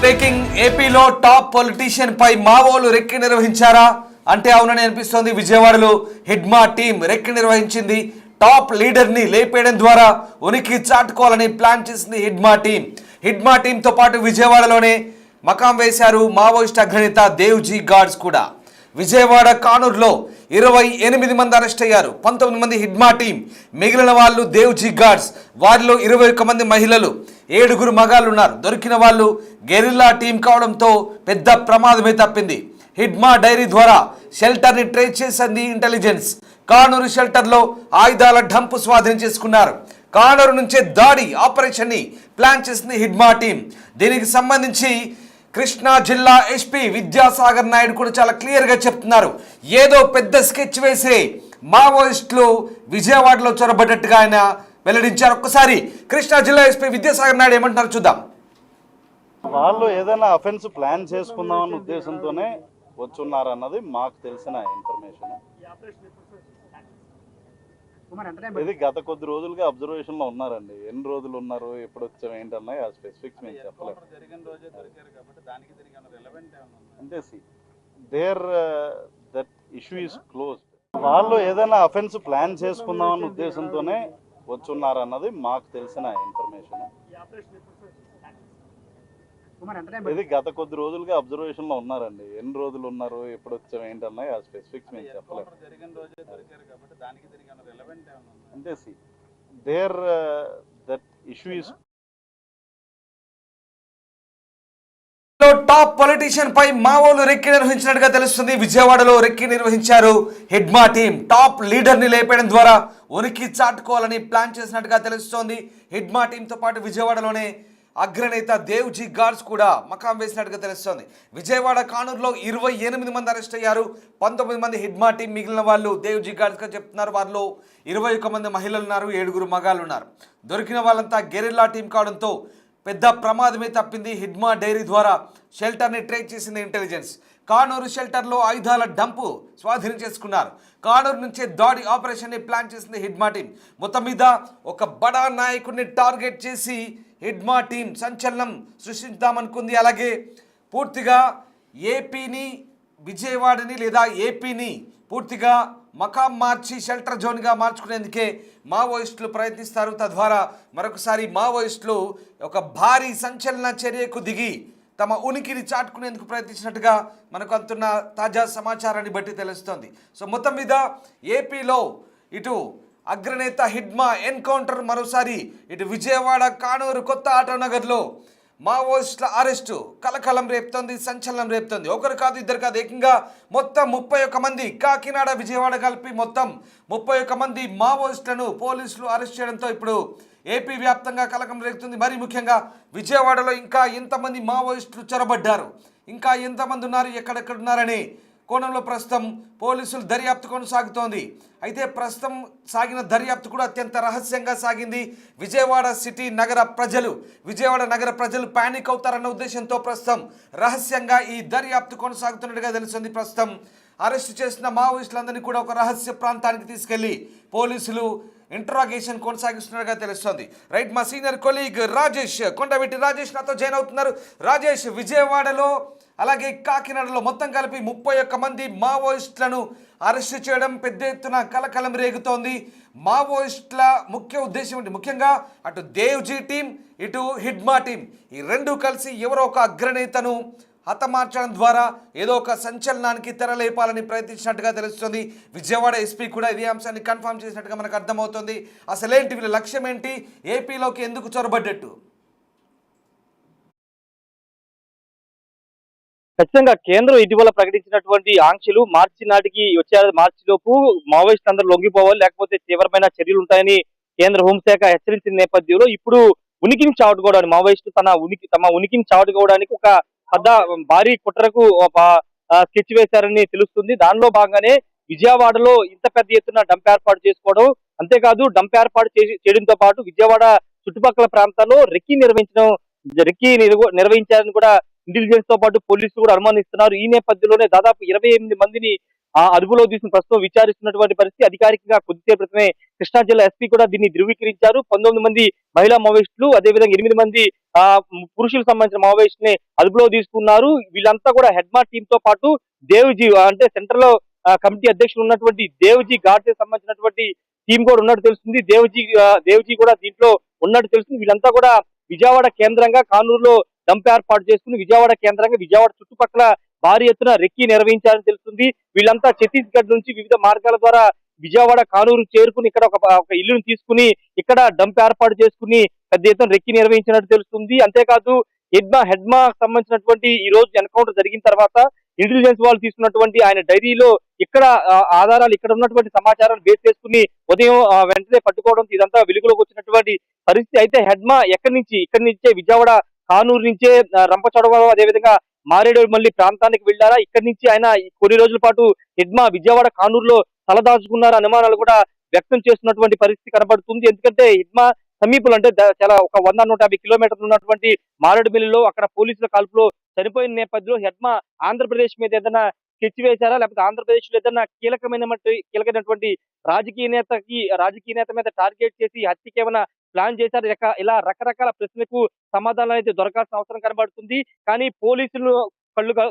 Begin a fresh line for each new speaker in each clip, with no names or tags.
Breaking ఏపీలో top politician పై మావోలు రెక్కి నిర్వహించారా అంటే అవునని అనిపిస్తోంది. విజయవాడలో హిడ్మా టీం రెక్కి నిర్వహించింది. టాప్ లీడర్ ని లేపేయడం ద్వారా ఉనికి చాటుకోవాలని ప్లాన్ చేసింది హిడ్మా టీంతో పాటు విజయవాడలోనే మకాం వేశారు మావోయిస్ట్ అగ్రనేత దేవ్జీ గాడ్స్ కూడా. విజయవాడ కానూరులో 28 మంది అరెస్ట్ అయ్యారు. 19 మంది హిడ్మా టీం, మిగిలిన వాళ్ళు దేవ్జీ గాడ్స్. వారిలో 21 మంది మహిళలు, 7 మగాళ్ళు ఉన్నారు. దొరికిన వాళ్ళు గెరిల్లా టీం కావడంతో పెద్ద ప్రమాదమే తప్పింది. హిడ్మా డైరీ ద్వారా షెల్టర్ని ట్రేస్ చేసింది ఇంటెలిజెన్స్. కానూరు షెల్టర్లో ఆయుధాల డంపు స్వాధీనం చేసుకున్నారు. కానూరు నుంచే దాడి ఆపరేషన్ని ప్లాన్ చేసింది హిడ్మా టీం. దీనికి సంబంధించి కృష్ణా జిల్లా ఎస్పీ విద్యాసాగర్ నాయుడు కూడా చాలా క్లియర్గా చెప్తున్నారు. ఏదో పెద్ద స్కెచ్ వేసే మావోయిస్టులు విజయవాడలో చొరబడ్డట్టుగా ఆయన వెల్లడించారు. ఒక్కసారి కృష్ణా జిల్లా ఎస్పీ విద్యాసాగర్ నాయుడు ఏమంటున్నారు చూద్దాం.
వాళ్ళు ఏదైనా అఫెన్స్ ప్లాన్ చేసుకుందామన్న ఉద్దేశంతోనే వచ్చున్నారన్నది మాకు తెలిసిన ఇన్ఫర్మేషన్. ఇది గత కొద్ది రోజులుగా అబ్జర్వేషన్ లో ఉన్నారండి. ఎన్ని రోజులు ఉన్నారు, ఎప్పుడు వచ్చాం, ఏంటన్నాయి ఆ స్పెసిఫిక్స్ మేము చెప్పలేము. అంటే there that issue is closed. వాళ్ళు ఏదైనా అఫెన్స్ ప్లాన్ చేసుకుందామన్న ఉద్దేశంతోనే వచ్చున్నారన్నది మాకు తెలిసిన ఇన్ఫర్మేషన్. ఇది గత కొద్ది రోజులుగా అబ్జర్వేషన్ లో ఉన్నారండి. ఎన్ని రోజులు ఉన్నారు, ఎప్పుడు వచ్చాం, ఏంటన్నాయి ఆ స్పెసిఫిక్స్ మేము చెప్పలేము. అంటే there that issue is
top politician పై మావోలు రెక్కి నిర్వహించినట్టుగా తెలుస్తుంది. విజయవాడలో రెక్కి నిర్వహించారు హిడ్మా టీం. టాప్ లీడర్ ని లేపేయడం ద్వారా ఉనికి చాటుకోవాలని ప్లాన్ చేసినట్టుగా తెలుస్తోంది. హిడ్మా టీంతో పాటు విజయవాడలోనే అగ్రనేత దేవ్జీ గాడ్స్ కూడా మకాం వేసినట్టుగా తెలుస్తోంది. విజయవాడ కానూరులో 28 మంది అరెస్ట్ అయ్యారు. 19 మంది హిడ్మా టీం, మిగిలిన వాళ్ళు దేవ్జీ గాడ్స్గా చెప్తున్నారు. వారిలో 21 మంది మహిళలు ఉన్నారు, 7 మగాళ్ళు ఉన్నారు. దొరికిన వాళ్ళంతా గెరిల్లా టీం కావడంతో పెద్ద ప్రమాదమే తప్పింది. హిడ్మా డైరీ ద్వారా షెల్టర్ని ట్రేస్ చేసింది ఇంటెలిజెన్స్. కానూరు షెల్టర్లో ఆయుధాల డంపు స్వాధీనం చేసుకున్నారు. కానూరు నుంచే దాడి ఆపరేషన్ని ప్లాన్ చేసింది హిడ్మా టీం. మొత్తం మీద ఒక బడా నాయకుడిని టార్గెట్ చేసి హిడ్మా టీం సంచలనం సృష్టిద్దామనుకుంది. అలాగే పూర్తిగా ఏపీని, విజయవాడని లేదా ఏపీని పూర్తిగా మకాం మార్చి షెల్టర్ జోన్గా మార్చుకునేందుకే మావోయిస్టులు ప్రయత్నిస్తారు. తద్వారా మరొకసారి మావోయిస్టులు ఒక భారీ సంచలన చర్యకు దిగి తమ ఉనికిని చాటుకునేందుకు ప్రయత్నించినట్టుగా మనకు అందుతున్న తాజా సమాచారాన్ని బట్టి తెలుస్తోంది. సో మొత్తం మీద ఏపీలో ఇటు అగ్రనేత హిడ్మా ఎన్కౌంటర్, మరోసారి ఇటు విజయవాడ, కానూరు, కొత్త ఆటోనగర్లో మావోయిస్టుల అరెస్టు కలకలం రేపుతోంది, సంచలనం రేపుతోంది. ఒకరు కాదు, ఇద్దరు కాదు, ఏకంగా మొత్తం 31 మంది, కాకినాడ, విజయవాడ కలిపి మొత్తం 31 మంది మావోయిస్టులను పోలీసులు అరెస్ట్ చేయడంతో ఇప్పుడు ఏపీ వ్యాప్తంగా కలకలం రేగుతుంది. మరి ముఖ్యంగా విజయవాడలో ఇంకా ఎంతమంది మావోయిస్టులు చొరబడ్డారు, ఇంకా ఎంతమంది ఉన్నారు, ఎక్కడెక్కడ ఉన్నారని కోణంలో ప్రస్తుతం పోలీసులు దర్యాప్తు కొనసాగుతోంది. అయితే ప్రస్తుతం సాగిన దర్యాప్తు కూడా అత్యంత రహస్యంగా సాగింది. విజయవాడ నగర ప్రజలు పానిక్ అవుతారన్న ఉద్దేశంతో ప్రస్తుతం రహస్యంగా ఈ దర్యాప్తు కొనసాగుతున్నట్టుగా తెలుస్తుంది. ప్రస్తుతం అరెస్టు చేసిన మావోయిస్టులందరినీ కూడా ఒక రహస్య ప్రాంతానికి తీసుకెళ్లి పోలీసులు ఇంటరాగేషన్ కొనసాగిస్తున్నట్టుగా తెలుస్తోంది. రైట్, మా సీనియర్ కొలీగ్ రాజేష్, కొండవెట్టి రాజేష్ నాతో జాయిన్ అవుతున్నారు. రాజేష్, విజయవాడలో అలాగే కాకినాడలో మొత్తం కలిపి 31 మంది మావోయిస్టులను అరెస్టు చేయడం పెద్ద ఎత్తున కలకలం రేగుతోంది. మావోయిస్టుల ముఖ్య ఉద్దేశం ఏంటి? ముఖ్యంగా అటు దేవ్జీ టీం, ఇటు హిడ్మా టీం, ఈ రెండు కలిసి ఎవరో ఒక అగ్రనేతను హతమార్చడం ద్వారా ఏదో ఒక సంచలనానికి తెరలేపాలని ప్రయత్నించినట్టుగా తెలుస్తుంది. విజయవాడ ఎస్పీ కూడా ఇదే అంశాన్ని కన్ఫర్మ్ చేసినట్టుగా మనకు అర్థమవుతుంది. అసలేంటి వీళ్ళ లక్ష్యం ఏంటి, ఏపీలోకి ఎందుకు చొరబడ్డట్టు?
ఖచ్చితంగా కేంద్రం ఇటీవల ప్రకటించినటువంటి ఆంక్షలు మార్చి నాటికి వచ్చే మార్చిలోపు మావోయిస్టులు అందరూ లొంగిపోవాలి, లేకపోతే తీవ్రమైన చర్యలు ఉంటాయని కేంద్ర హోంశాఖ హెచ్చరించిన నేపథ్యంలో ఇప్పుడు ఉనికిని చాటుకోవడానికి మావోయిస్టులు తమ ఉనికిని చాటుకోవడానికి ఒక పెద్ద భారీ కుట్రకు స్కెచ్ వేశారని తెలుస్తుంది. దానిలో భాగంగానే విజయవాడలో ఇంత పెద్ద ఎత్తున డంప్ ఏర్పాటు చేసుకోవడం, అంతేకాదు డంప్ ఏర్పాటు చేయడంతో పాటు విజయవాడ చుట్టుపక్కల ప్రాంతాల్లో రెక్కి నిర్వహించారని కూడా ఇంటెలిజెన్స్ తో పాటు పోలీసులు కూడా అనుమానిస్తున్నారు. ఈ నేపథ్యంలోనే దాదాపు 28 మందిని అదుపులో తీసుకుని ప్రస్తుతం విచారిస్తున్నటువంటి పరిస్థితి. అధికారికంగా కొద్దిసేపు క్రితమే కృష్ణా జిల్లా ఎస్పీ కూడా దీన్ని ధృవీకరించారు. 19 మంది మహిళా మావోయిస్టులు, అదేవిధంగా 8 మంది పురుషులకు సంబంధించిన మావోయిస్టుని అదుపులో తీసుకున్నారు. వీళ్ళంతా కూడా హెడ్మా టీమ్ తో పాటు దేవ్జీ అంటే సెంటర్ లో కమిటీ అధ్యక్షులు ఉన్నటువంటి దేవ్జీ ఘాట్ కి సంబంధించినటువంటి టీం కూడా ఉన్నట్టు తెలుస్తుంది. దేవ్జీ కూడా దీంట్లో ఉన్నట్టు తెలుస్తుంది. వీళ్ళంతా కూడా విజయవాడ కేంద్రంగా కానూరులో డంప్ ఏర్పాటు చేసుకుని విజయవాడ కేంద్రంగా విజయవాడ చుట్టుపక్కల భారీ ఎత్తున రెక్కీ నిర్వహించాలని తెలుస్తుంది. వీళ్ళంతా ఛత్తీస్గఢ్ నుంచి వివిధ మార్గాల ద్వారా విజయవాడ కానూరు చేరుకుని ఇక్కడ ఒక ఇల్లును తీసుకుని ఇక్కడ డంప్ ఏర్పాటు చేసుకుని పెద్ద ఎత్తున రెక్కీ నిర్వహించినట్టు తెలుస్తుంది. అంతేకాదు హెడ్మా సంబంధించినటువంటి ఈ రోజు ఎన్కౌంటర్ జరిగిన తర్వాత ఇంటెలిజెన్స్ వాళ్ళు తీసుకున్నటువంటి ఆయన డైరీలో ఇక్కడ ఆధారాలు ఇక్కడ ఉన్నటువంటి సమాచారాన్ని బేస్ చేసుకుని ఉదయం వెంటనే పట్టుకోవడం ఇదంతా వెలుగులోకి వచ్చినటువంటి పరిస్థితి. అయితే హెడ్మా ఇక్కడి నుంచే విజయవాడ కానూరు నుంచే రంపచోడవరం అదేవిధంగా మారేడుమల్లి ప్రాంతానికి వెళ్ళారా? ఇక్కడి నుంచి ఆయన కొన్ని రోజుల పాటు హెడ్మా విజయవాడ కానూరులో తలదాచుకున్నారా అనుమానాలు కూడా వ్యక్తం చేస్తున్నటువంటి పరిస్థితి కనబడుతుంది. ఎందుకంటే హెడ్మా సమీపంలో అంటే చాలా ఒక 100-150 కిలోమీటర్లు ఉన్నటువంటి మారేడుమిల్లిలో అక్కడ పోలీసుల కాల్పులో చనిపోయిన నేపథ్యంలో హెడ్మా ఆంధ్రప్రదేశ్ మీద ఏదైనా స్కెచ్ వేశారా, లేకపోతే ఆంధ్రప్రదేశ్ లో ఏదైనా కీలకమైనటువంటి రాజకీయ నేత మీద టార్గెట్ చేసి హత్యకి ఏమైనా ప్లాన్ చేశారు? ఇలా రకరకాల ప్రశ్నలకు సమాధానం అయితే దొరకాల్సిన అవసరం కనబడుతుంది. కానీ పోలీసులు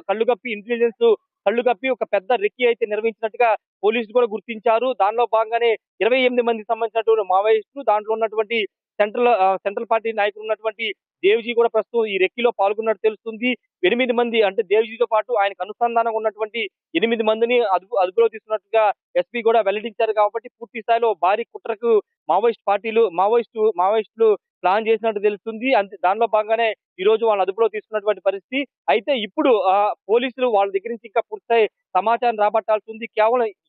కళ్ళు కప్పి ఇంటెలిజెన్స్ కళ్ళు కప్పి ఒక పెద్ద రెక్కీ అయితే నిర్వహించినట్టుగా పోలీసులు కూడా గుర్తించారు. దానిలో భాగంగానే 28 మందికి సంబంధించినటువంటి మావోయిస్టులు, దాంట్లో ఉన్నటువంటి సెంట్రల్ పార్టీ నాయకులు ఉన్నటువంటి దేవ్జీ కూడా ప్రస్తుతం ఈ రెక్కీలో పాల్గొన్నట్టు తెలుస్తుంది. 8 మంది అంటే దేవ్జీతో పాటు ఆయనకు అనుసంధానంగా ఉన్నటువంటి 8 మందిని అదుపులో తీసుకున్నట్టుగా ఎస్పీ కూడా వెల్లడించారు. కాబట్టి పూర్తి స్థాయిలో భారీ కుట్రకు మావోయిస్టులు ప్లాన్ చేసినట్టు తెలుస్తుంది. దానిలో భాగంగానే ఈ రోజు వాళ్ళ అదుపులో తీసుకున్నటువంటి పరిస్థితి. అయితే ఇప్పుడు పోలీసులు వాళ్ళ దగ్గర నుంచి ఇంకా పూర్తి సమాచారం రాబట్టాల్సి ఉంది.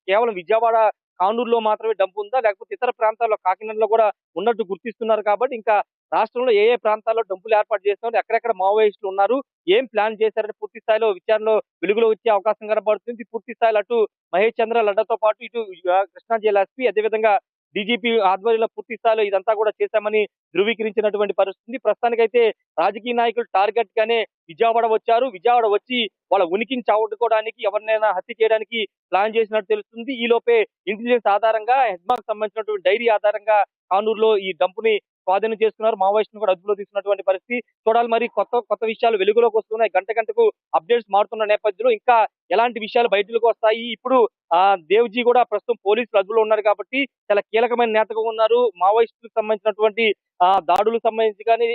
కేవలం విజయవాడ కానూరులో మాత్రమే డంప్ ఉందా, లేకపోతే ఇతర ప్రాంతాల్లో కాకినాడలో కూడా ఉన్నట్టు గుర్తిస్తున్నారు. కాబట్టి ఇంకా రాష్ట్రంలో ఏ ప్రాంతాల్లో డంపులు ఏర్పాటు చేస్తున్నారు, ఎక్కడెక్కడ మావోయిస్టులు ఉన్నారు, ఏం ప్లాన్ చేశారని పూర్తి స్థాయిలో విచారణలో వెలుగులో వచ్చే అవకాశం కనబడుతుంది. పూర్తి స్థాయిలో అటు మహేష్ చంద్ర లడ్డాతో పాటు ఇటు కృష్ణా జిల్లా ఎస్పీ అదేవిధంగా డీజీపీ ఆధ్వర్యంలో పూర్తి స్థాయిలో ఇదంతా కూడా చేశామని ధృవీకరించినటువంటి పరిస్థితి. ప్రస్తుతానికైతే రాజకీయ నాయకులు టార్గెట్ గానే విజయవాడ వచ్చారు. విజయవాడ వచ్చి వాళ్ళ ఉనికిని చావట్టుకోవడానికి ఎవరినైనా హత్య చేయడానికి ప్లాన్ చేసినట్టు తెలుస్తుంది. ఈ లోపే ఇంటెలిజెన్స్ ఆధారంగా హెడ్మాకు సంబంధించినటువంటి డైరీ ఆధారంగా కానూరులో ఈ డంపుని స్వాధీనం చేసుకున్నారు. మావోయిస్టును కూడా అదుపులో తీసుకున్నటువంటి పరిస్థితి. చూడాలి మరి కొత్త విషయాలు వెలుగులోకి వస్తున్నాయి. గంటకు అప్డేట్స్ మారుతున్న నేపథ్యంలో ఇంకా ఎలాంటి విషయాలు బయటకు వస్తాయి. ఇప్పుడు దేవ్జీ కూడా ప్రస్తుతం పోలీసులు అదుపులో ఉన్నారు కాబట్టి చాలా కీలకమైన నేతగా ఉన్నారు. మావోయిస్టులకు సంబంధించినటువంటి దాడులకు సంబంధించి కానీ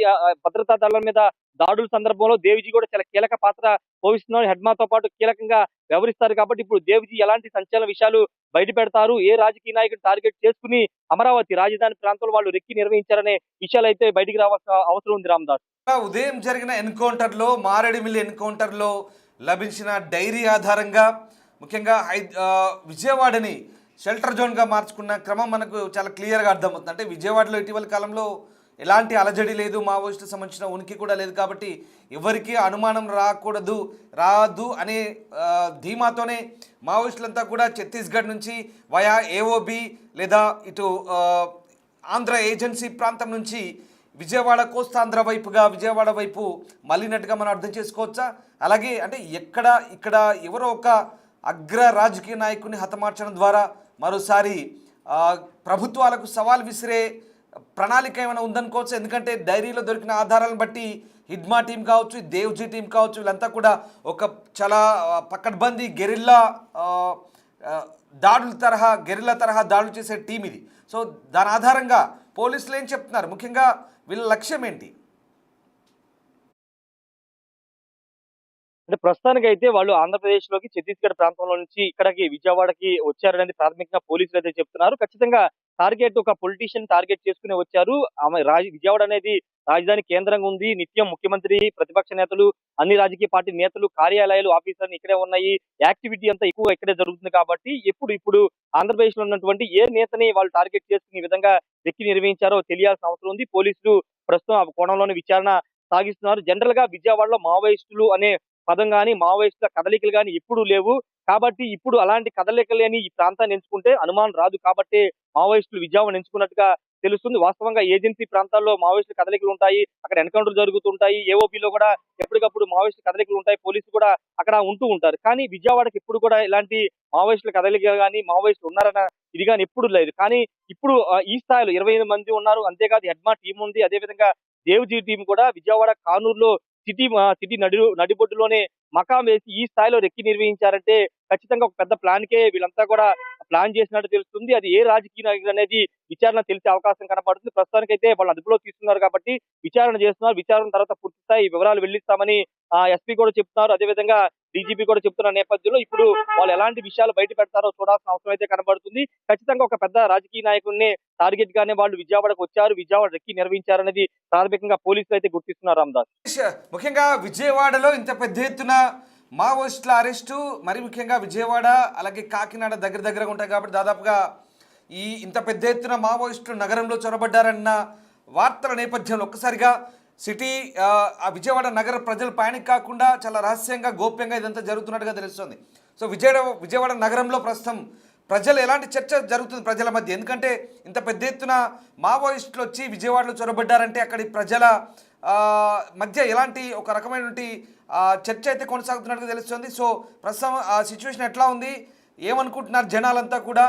భద్రతా దళాల మీద దాడుల సందర్భంలో దేవ్జీ కూడా చాలా కీలక పాత్ర పోషిస్తున్నారు. హెడ్మాతో పాటు కీలకంగా వ్యవహరిస్తారు. కాబట్టి ఇప్పుడు దేవ్జీ ఎలాంటి సంచలన విషయాలు బయట పెడతారు, ఏ రాజకీయ నాయకుడు టార్గెట్ చేసుకుని అమరావతి రాజధాని ప్రాంతంలో వాళ్ళు రెక్కి నిర్వహించారనే విషయాలు అయితే బయటికి రావాల్సిన అవసరం ఉంది. రామదాస్,
ఉదయం జరిగిన ఎన్కౌంటర్లో మారేడుమిల్లి ఎన్కౌంటర్లో లభించిన డైరీ ఆధారంగా ముఖ్యంగా విజయవాడని షెల్టర్ జోన్గా మార్చుకున్న క్రమం మనకు చాలా క్లియర్గా అర్థమవుతుంది. అంటే విజయవాడలో ఇటీవల కాలంలో ఎలాంటి అలజడి లేదు, మావోయిస్టులకు సంబంధించిన ఉనికి కూడా లేదు. కాబట్టి ఎవరికి అనుమానం రాదు అనే ధీమాతోనే మావోయిస్టులంతా కూడా ఛత్తీస్గఢ్ నుంచి వయా ఏఓబి లేదా ఇటు ఆంధ్ర ఏజెన్సీ ప్రాంతం నుంచి కోస్తాంధ్ర వైపుగా విజయవాడ వైపు మళ్ళినట్టుగా మనం అర్థం చేసుకోవచ్చా? అలాగే అంటే ఇక్కడ ఎవరో ఒక అగ్ర రాజకీయ నాయకుని హతమార్చడం ద్వారా మరోసారి ప్రభుత్వాలకు సవాల్ విసిరే ప్రణాళిక ఏమైనా ఉందనుకోవచ్చు. ఎందుకంటే డైరీలో దొరికిన ఆధారాలను బట్టి హిడ్మా టీం కావచ్చు, దేవ్జీ టీం కావచ్చు, వీళ్ళంతా కూడా ఒక చాలా పకడ్బందీ గెరిల్లా తరహా దాడులు చేసే టీం ఇది. సో దాని ఆధారంగా పోలీసులు ఏం చెప్తున్నారు, ముఖ్యంగా వీళ్ళ లక్ష్యం ఏంటి?
అంటే ప్రస్తుతానికి అయితే వాళ్ళు ఆంధ్రప్రదేశ్ లోకి ఛత్తీస్గఢ్ ప్రాంతంలో నుంచి ఇక్కడికి విజయవాడకి వచ్చారనేది ప్రాథమికంగా పోలీసులు అయితే చెప్తున్నారు. ఖచ్చితంగా టార్గెట్ ఒక పొలిటీషియన్ టార్గెట్ చేసుకుని వచ్చారు. విజయవాడ అనేది రాజధాని కేంద్రంగా ఉంది. నిత్యం ముఖ్యమంత్రి, ప్రతిపక్ష నేతలు, అన్ని రాజకీయ పార్టీ నేతలు కార్యాలయాలు, ఆఫీసులు ఇక్కడే ఉన్నాయి. యాక్టివిటీ అంతా ఎక్కువ ఇక్కడే జరుగుతుంది. కాబట్టి ఇప్పుడు ఆంధ్రప్రదేశ్ లో ఉన్నటువంటి ఏ నేతని వాళ్ళు టార్గెట్ చేసుకునే విధంగా రెక్కి నిర్వహించారో తెలియాల్సిన అవసరం ఉంది. పోలీసులు ప్రస్తుతం ఆ కోణంలోని విచారణ సాగిస్తున్నారు. జనరల్ గా విజయవాడలో మావోయిస్టులు అనే పదం గాని, మావోయిస్టుల కదలికలు గాని ఎప్పుడూ లేవు. కాబట్టి ఇప్పుడు అలాంటి కదలికలు లేని ఈ ప్రాంతాన్ని ఎంచుకుంటే అనుమానం రాదు. కాబట్టి మావోయిస్టులు విజయవాడను ఎంచుకున్నట్టుగా తెలుస్తుంది. వాస్తవంగా ఏజెన్సీ ప్రాంతాల్లో మావోయిస్టు కదలికలు ఉంటాయి, అక్కడ ఎన్కౌంటర్ జరుగుతుంటాయి. ఏఓబీలో కూడా ఎప్పటికప్పుడు మావోయిస్టు కదలికలు ఉంటాయి, పోలీసులు కూడా అక్కడ ఉంటూ ఉంటారు. కానీ విజయవాడకి ఎప్పుడు కూడా ఇలాంటి మావోయిస్టుల కదలిక కానీ మావోయిస్టులు ఉన్నారన్న ఇది కానీ ఎప్పుడు లేదు. కానీ ఇప్పుడు ఈ స్థాయిలో 25 మంది ఉన్నారు. అంతేకాదు హెడ్మా టీం ఉంది. అదేవిధంగా దేవ్జీ టీం కూడా విజయవాడ కానూరులో సిటీ నడిబొడ్డులోనే మకాం వేసి ఈ స్థాయిలో రెక్కి నిర్వహించారంటే ఖచ్చితంగా ఒక పెద్ద ప్లాన్కే వీళ్ళంతా కూడా ప్లాన్ చేసినట్టు తెలుస్తుంది. అది ఏ రాజకీయ నాయకుడు అనేది విచారణ తెలిసే అవకాశం కనబడుతుంది. ప్రస్తుతానికైతే వాళ్ళు అదుపులో తీసుకున్నారు కాబట్టి విచారణ చేస్తున్నారు. విచారణ తర్వాత పూర్తి స్థాయి వివరాలు వెల్లడిస్తామని ఎస్పీ కూడా చెప్తున్నారు. అదేవిధంగా డీజీపీ కూడా చెప్తున్న నేపథ్యంలో ఇప్పుడు వాళ్ళు ఎలాంటి విషయాలు బయట పెడతారో చూడాల్సిన అవసరం అయితే కనబడుతుంది. ఖచ్చితంగా ఒక పెద్ద రాజకీయ నాయకుడిని టార్గెట్ గానే వాళ్ళు విజయవాడకు వచ్చారు, విజయవాడ రెక్కి నిర్వహించారనేది ప్రాథమికంగా పోలీసులు అయితే గుర్తిస్తున్నారు. రామదాస్,
ముఖ్యంగా విజయవాడలో ఇంత పెద్ద ఎత్తున మావోయిస్టుల అరెస్టు, మరి ముఖ్యంగా విజయవాడ అలాగే కాకినాడ దగ్గరగా ఉంటాయి కాబట్టి దాదాపుగా ఇంత పెద్ద ఎత్తున మావోయిస్టులు నగరంలో చొరబడ్డారన్న వార్తల నేపథ్యంలో ఒక్కసారిగా సిటీ ఆ విజయవాడ నగర ప్రజలు పానిక్ కాకుండా చాలా రహస్యంగా గోప్యంగా ఇదంతా జరుగుతున్నట్టుగా తెలుస్తుంది. సో విజయవాడ నగరంలో ప్రస్తుతం ప్రజలు ఎలాంటి చర్చ జరుగుతుంది ప్రజల మధ్య? ఎందుకంటే ఇంత పెద్ద ఎత్తున మావోయిస్టులు వచ్చి విజయవాడలో చొరబడ్డారంటే అక్కడి ప్రజల మధ్య ఎలాంటి ఒక రకమైనటువంటి చర్చ అయితే కొనసాగుతున్నట్టుగా తెలుస్తుంది. సో ప్రస్తుతం ఆ సిచ్యువేషన్ ఎట్లా ఉంది, ఏమనుకుంటున్నారు జనాలంతా కూడా,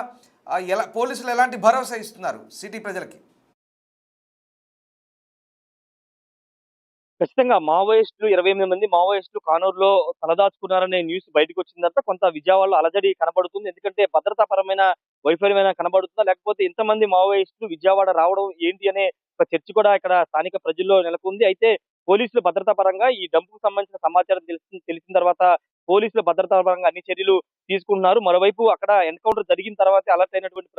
పోలీసులు ఎలాంటి భరోసా ఇస్తున్నారు సిటీ ప్రజలకి?
ఖచ్చితంగా మావోయిస్టులు 28 మంది మావోయిస్టులు కానూరులో తలదాచుకున్నారనే న్యూస్ బయటకు వచ్చిందంటే కొంత విజయవాడలో అలజడి కనబడుతుంది. ఎందుకంటే భద్రతాపరమైన వైఫల్యమైన కనబడుతుందా, లేకపోతే ఇంతమంది మావోయిస్టులు విజయవాడ రావడం ఏంటి అనే ఒక చర్చ కూడా ఇక్కడ స్థానిక ప్రజల్లో నెలకొంది. అయితే పోలీసులు భద్రతా పరంగా ఈ డంపుకు సంబంధించిన సమాచారం తెలిసిన తర్వాత పోలీసులు భద్రతా పరంగా అన్ని చర్యలు తీసుకుంటున్నారు. మరోవైపు అక్కడ ఎన్కౌంటర్ జరిగిన తర్వాత అలర్ట్ అయినటువంటి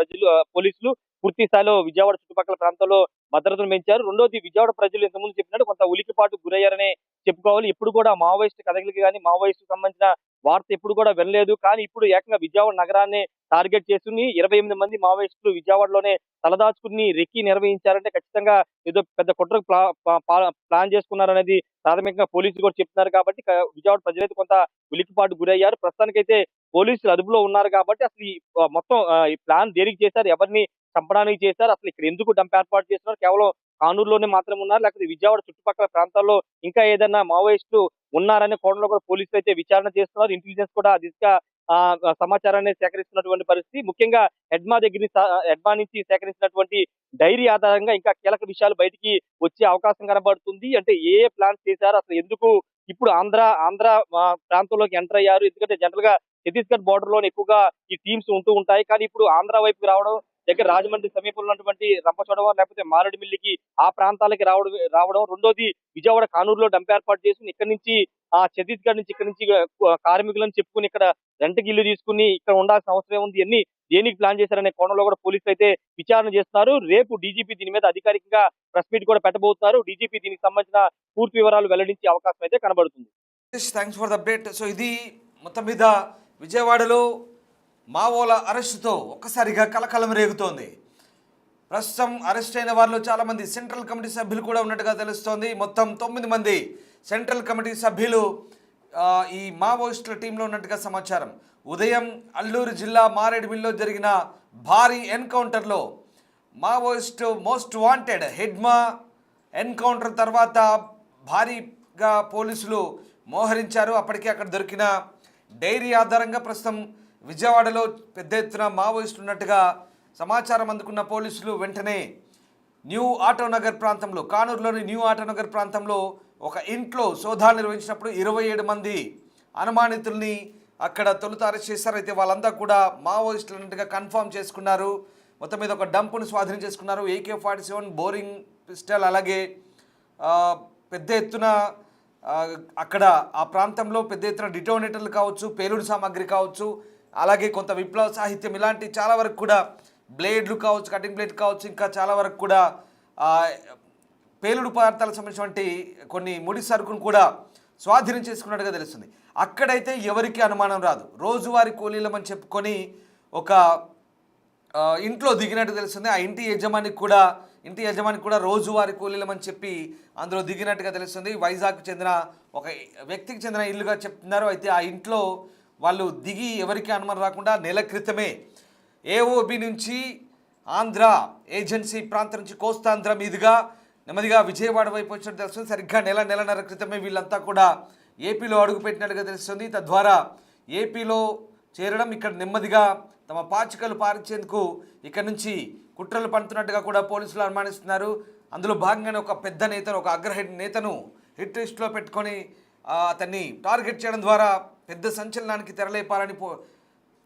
పోలీసులు పూర్తి స్థాయిలో విజయవాడ చుట్టుపక్కల ప్రాంతాల్లో భద్రతను పెంచారు. రెండోది, విజయవాడ ప్రజలు ఇంతకుముందు చెప్పినట్టు కొంత ఉలికిపాటు గురయ్యారనే చెప్పుకోవాలి. ఎప్పుడు కూడా మావోయిస్టు కదలికలు కానీ మావోయిస్టు సంబంధించిన వార్త ఎప్పుడు కూడా వినలేదు. కానీ ఇప్పుడు ఏకంగా విజయవాడ నగరాన్ని టార్గెట్ చేసుకుని 28 మంది మావోయిస్టులు విజయవాడలోనే తలదాచుకుని రెక్కి నిర్వహించారంటే ఖచ్చితంగా ఏదో పెద్ద కుట్రకు ప్లాన్ చేసుకున్నారనేది ప్రాథమికంగా పోలీసులు కూడా చెప్తున్నారు. కాబట్టి విజయవాడ ప్రజలైతే కొంత ఉలికిపాటు గురయ్యారు. ప్రస్తుతానికైతే పోలీసులు అదుపులో ఉన్నారు కాబట్టి అసలు ఈ మొత్తం ఈ ప్లాన్ దేనికి చేశారు, ఎవరిని చంపడానికి చేశారు, అసలు ఇక్కడ ఎందుకు డంప్ ఏర్పాటు చేస్తున్నారు, కేవలం కానూరులోనే మాత్రం ఉన్నారు, లేకపోతే విజయవాడ చుట్టుపక్కల ప్రాంతాల్లో ఇంకా ఏదైనా మావోయిస్టులు ఉన్నారనే కోణంలో కూడా పోలీసులు అయితే విచారణ చేస్తున్నారు. ఇంటెలిజెన్స్ కూడా దిశగా సమాచారాన్ని సేకరిస్తున్నటువంటి పరిస్థితి. ముఖ్యంగా హెడ్మా నుంచి సేకరించినటువంటి డైరీ ఆధారంగా ఇంకా కీలక విషయాలు బయటికి వచ్చే అవకాశం కనబడుతుంది. అంటే ఏ ప్లాన్స్ చేశారు, అసలు ఎందుకు ఇప్పుడు ఆంధ్ర ప్రాంతంలోకి ఎంటర్ అయ్యారు, ఎందుకంటే జనరల్ గా ఛత్తీస్గఢ్ బోర్డర్ లోనే ఎక్కువగా ఈ టీమ్స్ ఉంటూ ఉంటాయి. కానీ ఇప్పుడు ఆంధ్ర వైపుకి రావడం, దగ్గర రాజమండ్రి సమీపంలో ఉన్నటువంటి రంపచోడవరం లేకపోతే మారేడుమిల్లికి ఆ ప్రాంతాలకి రావడం. రెండోది, విజయవాడ కానూరులో డంప్ ఏర్పాటు చేసుకుని ఇక్కడ నుంచి ఛత్తీస్గఢ్ నుంచి ఇక్కడ నుంచి కార్మికులను చెప్పుకుని ఇక్కడ రెంట్కి ఇల్లు తీసుకుని ఇక్కడ ఉండాల్సిన అవసరం ఉంది. అన్ని దేనికి ప్లాన్ చేశారనే కోణంలో కూడా పోలీసులు అయితే విచారణ చేస్తున్నారు. రేపు డీజీపీ దీని మీద అధికారికంగా ప్రెస్ మీట్ కూడా పెట్టబోతున్నారు. డీజీపీ దీనికి సంబంధించిన పూర్తి వివరాలు వెల్లడించే అవకాశం అయితే కనబడుతుంది.
Thanks for the update. So ఇది మొత్తం మీద విజయవాడలో మావోల అరెస్టుతో ఒక్కసారిగా కలకలం రేగుతోంది. ప్రస్తుతం అరెస్ట్ అయిన వారిలో చాలామంది సెంట్రల్ కమిటీ సభ్యులు కూడా ఉన్నట్టుగా తెలుస్తోంది. మొత్తం 9 మంది సెంట్రల్ కమిటీ సభ్యులు ఈ మావోయిస్టుల టీంలో ఉన్నట్టుగా సమాచారం. ఉదయం అల్లూరు జిల్లా మారేడుమిల్లో జరిగిన భారీ ఎన్కౌంటర్లో Maoist most wanted Hidma encounter తర్వాత భారీగా పోలీసులు మోహరించారు. అప్పటికే అక్కడ దొరికిన డైరీ ఆధారంగా ప్రస్తుతం విజయవాడలో పెద్ద ఎత్తున మావోయిస్టులు ఉన్నట్టుగా సమాచారం అందుకున్న పోలీసులు వెంటనే న్యూ ఆటోనగర్ ప్రాంతంలో, కానూరులోని న్యూ ఆటోనగర్ ప్రాంతంలో ఒక ఇంట్లో సోదాలు నిర్వహించినప్పుడు 27 మంది అనుమానితుల్ని అక్కడ తొలుత అరెస్ట్ చేశారు. అయితే వాళ్ళంతా కూడా మావోయిస్టులు అన్నట్టుగా కన్ఫర్మ్ చేసుకున్నారు. మొత్తం మీద ఒక డంపును స్వాధీనం చేసుకున్నారు. AK-47 బోరింగ్ పిస్టల్, అలాగే పెద్ద ఎత్తున అక్కడ ఆ ప్రాంతంలో పెద్ద ఎత్తున డిటోనేటర్లు కావచ్చు, పేలుడు సామాగ్రి కావచ్చు, అలాగే కొంత విప్లవ సాహిత్యం, ఇలాంటి చాలా వరకు కూడా బ్లేడ్లు కావచ్చు, కటింగ్ బ్లేడ్ కావచ్చు, ఇంకా చాలా వరకు కూడా పేలుడు పదార్థాలకు సంబంధించినటువంటి కొన్ని ముడి సరుకును కూడా స్వాధీనం చేసుకున్నట్టుగా తెలుస్తుంది. అక్కడైతే ఎవరికి అనుమానం రాదు. రోజువారీ కూలీలమని చెప్పుకొని ఒక ఇంట్లో దిగినట్టు తెలుస్తుంది. ఆ ఇంటి యజమానికి కూడా రోజువారీ కూలీలమని చెప్పి అందులో దిగినట్టుగా తెలుస్తుంది. వైజాగ్కు చెందిన ఒక వ్యక్తికి చెందిన ఇల్లుగా చెప్తున్నారు. అయితే ఆ ఇంట్లో వాళ్ళు దిగి ఎవరికి అనుమానం రాకుండా నెల క్రితమే AOB నుంచి ఆంధ్ర ఏజెన్సీ ప్రాంతం నుంచి కోస్తాంధ్ర మీదుగా నెమ్మదిగా విజయవాడ వైపు వచ్చినట్టు తెలుస్తుంది. సరిగ్గా నెలన్నర క్రితమే వీళ్ళంతా కూడా ఏపీలో అడుగుపెట్టినట్టుగా తెలుస్తుంది. తద్వారా ఏపీలో చేరడం, ఇక్కడ నెమ్మదిగా తమ పాచికలు పారించేందుకు ఇక్కడ నుంచి కుట్రలు పండుతున్నట్టుగా కూడా పోలీసులు అనుమానిస్తున్నారు. అందులో భాగంగానే ఒక పెద్ద నేతను, ఒక అగ్రహెడ్ నేతను హిట్ లిస్ట్లో పెట్టుకొని అతన్ని టార్గెట్ చేయడం ద్వారా పెద్ద సంచలనానికి తెరలేపాలని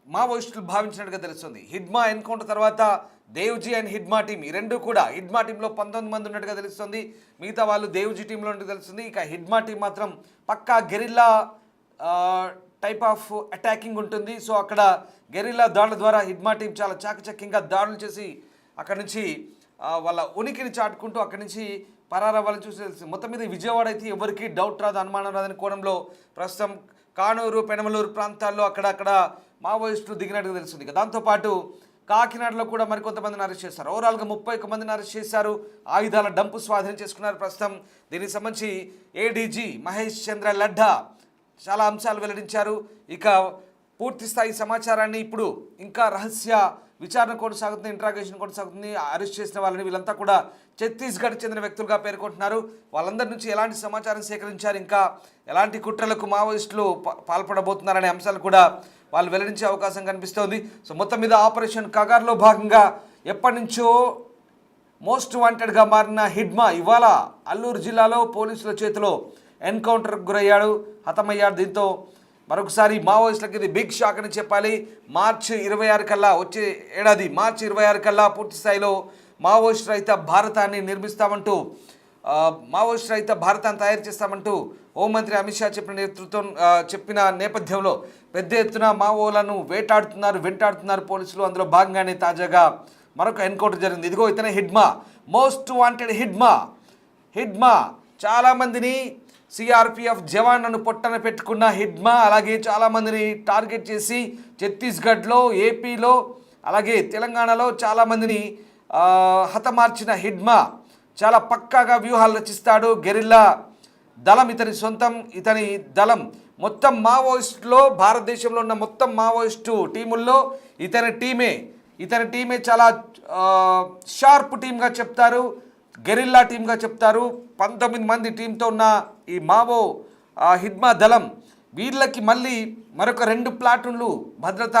మావోయిస్టులు భావించినట్టుగా తెలుస్తుంది. హిడ్మా ఎన్కౌంటర్ తర్వాత దేవ్జీ అండ్ హిడ్మా టీం, ఈ రెండు కూడా హిడ్మా టీంలో 19 మంది ఉన్నట్టుగా తెలుస్తుంది. మిగతా వాళ్ళు దేవ్జీ టీంలో ఉన్నట్టు తెలుస్తుంది. ఇక హిడ్మా టీం మాత్రం పక్కా గెరిల్లా టైప్ ఆఫ్ అటాకింగ్ ఉంటుంది. సో అక్కడ గెరిల్లా దాడుల ద్వారా హిడ్మా టీం చాలా చాకచక్యంగా దాడులు చేసి అక్కడ నుంచి వాళ్ళ ఉనికిని చాటుకుంటూ అక్కడి నుంచి పరారవ్వాలని చూసి తెలుస్తుంది. మొత్తం మీద విజయవాడ అయితే ఎవరికి డౌట్ రాదు, అనుమానం రాదని కోణంలో ప్రస్తుతం కానూరు, పెనమలూరు ప్రాంతాల్లో అక్కడక్కడ మావోయిస్టులు దిగినట్టుగా తెలుస్తుంది. దాంతోపాటు కాకినాడలో కూడా మరికొంతమందిని అరెస్ట్ చేశారు. ఓవరాల్గా 31 మందిని అరెస్ట్ చేశారు. ఆయుధాల డంపు స్వాధీనం చేసుకున్నారు. ప్రస్తుతం దీనికి సంబంధించి ఏడీజీ మహేష్ చంద్ర లడ్డా చాలా అంశాలు వెల్లడించారు. ఇక పూర్తి స్థాయి సమాచారాన్ని ఇప్పుడు ఇంకా రహస్య విచారణ కొనసాగుతుంది, ఇంట్రాగేషన్ కొనసాగుతుంది. అరెస్ట్ చేసిన వాళ్ళని వీళ్ళంతా కూడా ఛత్తీస్గఢ్ చెందిన వ్యక్తులుగా పేర్కొంటున్నారు. వాళ్ళందరి నుంచి ఎలాంటి సమాచారం సేకరించారు, ఇంకా ఎలాంటి కుట్రలకు మావోయిస్టులు పాల్పడబోతున్నారనే అంశాలు కూడా వాళ్ళు వెల్లడించే అవకాశం కనిపిస్తోంది. సో మొత్తం మీద ఆపరేషన్ కగార్లో భాగంగా ఎప్పటి నుంచో మోస్ట్ వాంటెడ్గా మారిన హిడ్మా ఇవాళ అల్లూరు జిల్లాలో పోలీసుల చేతిలో ఎన్కౌంటర్కు గురయ్యాడు, హతమయ్యాడు. దీంతో మరొకసారి మావోయిస్టులకి ఇది బిగ్ షాక్ అని చెప్పాలి. మార్చి 26 కల్లా, వచ్చే ఏడాది మార్చి 26 కల్లా పూర్తి స్థాయిలో మావోయిస్ట్ రహిత భారతాన్ని నిర్మిస్తామంటూ, మావోయిస్ట్ రహిత భారతాన్ని తయారు చేస్తామంటూ హోంమంత్రి అమిత్ షా చెప్పిన నేపథ్యంలో పెద్ద ఎత్తున మావోలను వెంటాడుతున్నారు పోలీసులు. అందులో భాగంగానే తాజాగా మరొక ఎన్కౌంటర్ జరిగింది. ఇదిగో ఇతనే హిడ్మా, మోస్ట్ వాంటెడ్ హిడ్మా. చాలామందిని సిఆర్పిఎఫ్ జవాన్లను పొట్టన పెట్టుకున్న హిడ్మా అలాగే చాలామందిని టార్గెట్ చేసి ఛత్తీస్గఢ్లో, ఏపీలో అలాగే తెలంగాణలో చాలామందిని హతమార్చిన హిడ్మా చాలా పక్కాగా వ్యూహాలు రచిస్తాడు. గెరిల్లా దళం ఇతని సొంతం. ఇతని దళం మొత్తం మావోయిస్టులో, భారతదేశంలో ఉన్న మొత్తం మావోయిస్టు టీముల్లో ఇతని టీమే చాలా షార్ప్ టీమ్గా చెప్తారు, గెరిల్లా టీమ్గా చెప్తారు. 19 మంది టీంతో ఉన్న ఈ మావో హిడ్మా దళం, వీళ్ళకి మళ్ళీ మరొక 2 ప్లాటూన్లు భద్రత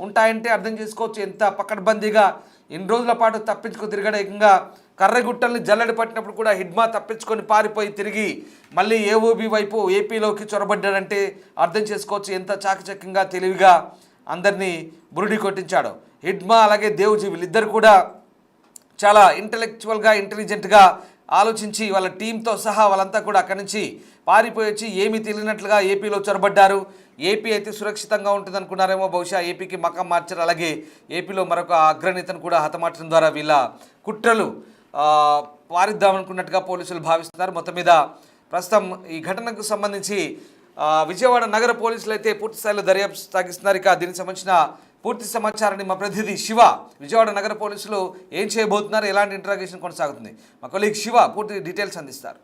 ఉంటాయంటే అర్థం చేసుకోవచ్చు ఎంత పకడ్బందీగా ఇన్ని రోజుల పాటు తప్పించుకు తిరగడం. ఏకంగా కర్రగుట్టల్ని జల్లెడ పట్టినప్పుడు కూడా హిడ్మా తప్పించుకొని పారిపోయి తిరిగి మళ్ళీ ఏఓబి వైపు ఏపీలోకి చొరబడ్డాడంటే అర్థం చేసుకోవచ్చు ఎంత చాకచక్యంగా తెలివిగా అందరినీ బురుడి కొట్టించాడు. హిడ్మా అలాగే దేవ్జీ వీళ్ళిద్దరు కూడా చాలా ఇంటెలిజెంట్గా ఆలోచించి వాళ్ళ టీంతో సహా వాళ్ళంతా కూడా అక్కడి నుంచి పారిపోయి వచ్చి ఏమీ తెలియనట్లుగా ఏపీలో చొరబడ్డారు. ఏపీ అయితే సురక్షితంగా ఉంటుంది అనుకున్నారేమో, బహుశా ఏపీకి మకం మార్చారు. అలాగే ఏపీలో మరొక అగ్రనేతను కూడా హతమార్చడం ద్వారా వీళ్ళ కుట్రలు వారిద్దామనుకున్నట్టుగా పోలీసులు భావిస్తున్నారు. మొత్తం మీద ప్రస్తుతం ఈ ఘటనకు సంబంధించి విజయవాడ నగర పోలీసులు అయితే పూర్తి స్థాయిలో దర్యాప్తు సాగిస్తున్నారు. ఇక దీనికి సంబంధించిన పూర్తి సమాచారాన్ని మా ప్రతినిధి శివ విజయవాడ నగర పోలీసులు ఏం చేయబోతున్నారు, ఎలాంటి ఇంట్రాగేషన్ కొనసాగుతుంది, మా కొలీగ్ శివ పూర్తి డీటెయిల్స్ అందిస్తారు.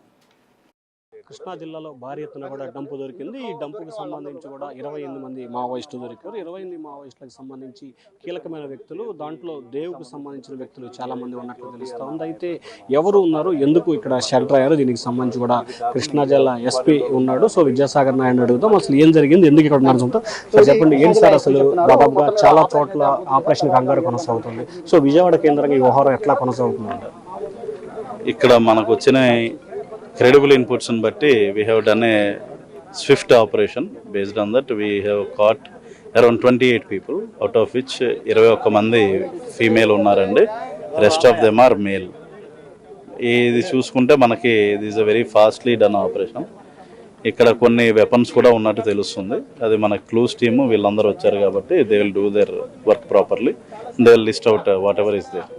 కృష్ణా జిల్లాలో భారీ ఎత్తున కూడా డంపు దొరికింది. ఈ డంపుకి సంబంధించి కూడా 28 మంది మావోయిస్టులు దొరికారు. 28 మావోయిస్టులకు సంబంధించి కీలకమైన వ్యక్తులు, దాంట్లో దేవుకు సంబంధించిన వ్యక్తులు చాలా మంది ఉన్నట్లు తెలుస్తూ ఉంది. అయితే ఎవరు ఉన్నారు, ఎందుకు ఇక్కడ షెల్టర్ అయ్యారు, దీనికి సంబంధించి కూడా కృష్ణా జిల్లా ఎస్పీ ఉన్నాడు. సో విద్యాసాగర్ నాయుడు అడుగుతాం అసలు ఏం జరిగింది, ఎందుకు ఇక్కడ ఉన్నారు చెప్తాం. సో చెప్పండి ఏంటి సార్, అసలు దాదాపుగా చాలా చోట్ల ఆపరేషన్ కంగారు కొనసాగుతుంది. సో విజయవాడ కేంద్రంగా ఈ వ్యవహారం ఎట్లా కొనసాగుతుంది?
ఇక్కడ మనకు వచ్చిన credible inputs and batti we have done a swift operation. Based on that we have caught around 28 people, out of which 21 mandi female unnarandi, rest of them are male. ఇది చూసుకుంటే మనకి ఇది is a very fastly done operation. ఇక్కడ కొన్ని weapons కూడా ఉన్నట్టు తెలుస్తుంది. అది మన క్లూస్ టీము వీళ్ళందరూ వచ్చారు కాబట్టి they will do their work properly, they will list out whatever is there.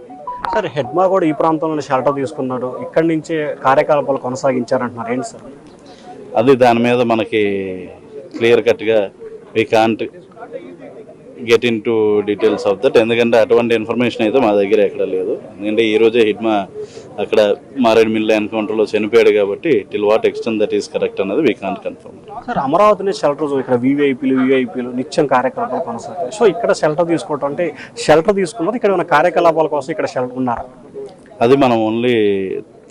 Sir హెడ్మా కూడా ఈ ప్రాంతంలో షెల్టర్ తీసుకున్నాడు, ఇక్కడి నుంచే కార్యకలాపాలు కొనసాగించారంటున్నారు, ఏంటి సార్
అది? దాని మీద మనకి క్లియర్ కట్గా we can't get in to details of that, ఎందుకంటే అటువంటి ఇన్ఫర్మేషన్ అయితే మా దగ్గర ఎక్కడ లేదు. ఎందుకంటే ఈరోజే హిడ్మా అక్కడ మారేడుమిల్లి ఎన్కౌంటర్లో చనిపోయాడు కాబట్టి till what extent that is correct అన్నది వీ కాంట్ కన్ఫర్మ్.
సార్ అమరావతిని షెల్టర్ జోన్, ఇక్కడ వీవీఐపీలు నిత్యం కార్యకలాపాలు కొనసాగుతాయి. సో ఇక్కడ షెల్టర్ తీసుకోవటం అంటే షెల్టర్ తీసుకున్నారు, ఇక్కడ ఉన్న కార్యకలాపాల కోసం ఇక్కడ షెల్టర్ ఉన్నారు.
అది మనం ఓన్లీ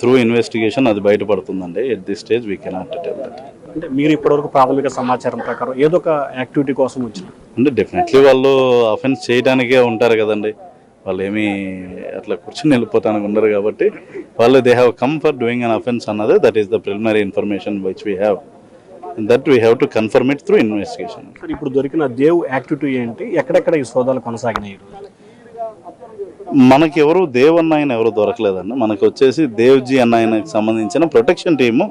త్రూ ఇన్వెస్టిగేషన్ అది బయటపడుతుందండి. At this stage we cannot tell that.
అంటే మీరు ఇప్పటివరకు ప్రాథమిక సమాచారం ప్రకారం ఏదో ఒక యాక్టివిటీ కోసం వచ్చిన
అంటే డెఫినెట్లీ వాళ్ళు అఫెన్స్ చేయడానికే ఉంటారు కదండి, వాళ్ళు ఏమీ అట్లా కూర్చొని వెళ్ళిపోతానికి ఉండరు కాబట్టి వాళ్ళు they have come for doing an offence అన్నది. That is the preliminary information which we have, that we have to confirm it through investigation.
Sir ఇప్పుడు దొరికిన దేవ్ యాక్టివిటీ ఏంటి, ఎక్కడెక్కడ ఈ సోదాలు కొనసాగినాయి?
మనకి ఎవరు దేవ్ అన్న ఆయన ఎవరు దొరకలేదండి. మనకు వచ్చేసి దేవ్జీ అన్న ఆయనకు సంబంధించిన ప్రొటెక్షన్ టీము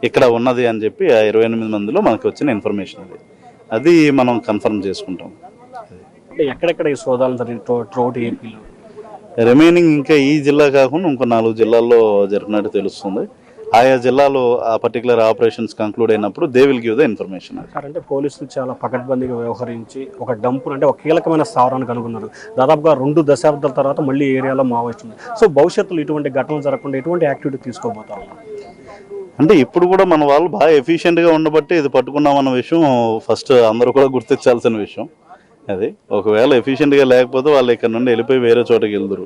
ఇక్కడ ఉన్నది అని చెప్పి ఆ 28 మందిలో మనకు వచ్చిన ఇన్ఫర్మేషన్ అది మనం కన్ఫర్మ్ చేసుకుంటాం.
అంటే ఎక్కడెక్కడ ఈ సోదాలు జరిగిన త్రూఅవుట్ ఏపీలో?
రిమైనింగ్ ఇంకా ఈ జిల్లా కాకుండా ఇంకో 4 జిల్లాల్లో జరిగినట్టు తెలుస్తుంది. ఆయా జిల్లాలో ఆ పర్టికులర్ ఆపరేషన్స్ కంక్లూడ్ అయినప్పుడు they will give the information.
Sir అంటే పోలీసులు చాలా పకడ్బందీగా వ్యవహరించి ఒక డంపు అంటే ఒక కీలకమైన స్థావరాన్ని కనుగొన్నారు. దాదాపుగా 2 దశాబ్దాల తర్వాత మళ్ళీ ఏరియాలో మావోయిస్టులు. సో భవిష్యత్తులో ఇటువంటి ఘటనలు జరగకుండా ఎటువంటి యాక్టివిటీ తీసుకోబోతా ఉన్నారు?
అంటే ఇప్పుడు కూడా మన వాళ్ళు బాగా ఎఫిషియెంట్గా ఉండబట్టి ఇది పట్టుకున్నామన్న విషయం ఫస్ట్ అందరూ కూడా గుర్తించాల్సిన విషయం. అది ఒకవేళ ఎఫిషియెంట్గా లేకపోతే వాళ్ళు ఇక్కడ నుండి వెళ్ళిపోయి వేరే చోటకి వెళ్దురు.